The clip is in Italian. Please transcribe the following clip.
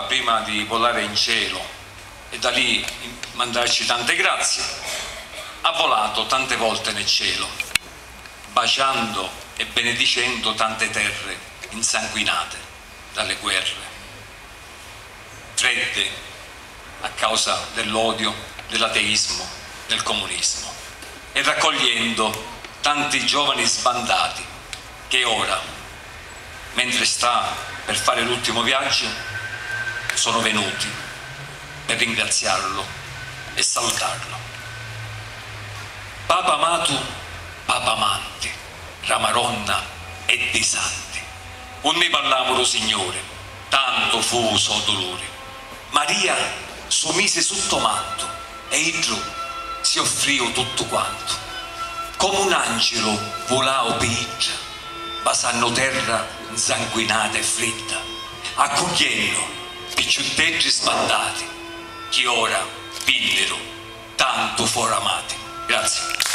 prima di volare in cielo e da lì mandarci tante grazie, ha volato tante volte nel cielo, baciando e benedicendo tante terre insanguinate dalle guerre, fredde a causa dell'odio, dell'ateismo, del comunismo, e raccogliendo tanti giovani sbandati che ora, mentre sta per fare l'ultimo viaggio, sono venuti per ringraziarlo e salutarlo. Papa amato, Papa amanti, Ramaronna e di santi, un ne parlamolo Signore, tanto fu suo dolore. Maria su mise sotto manto e idro si offriu tutto quanto, come un angelo volao per idra, basando terra insanguinata e fredda, accogliendo picciutteggi sbandati che ora villero tanto foramati. Grazie.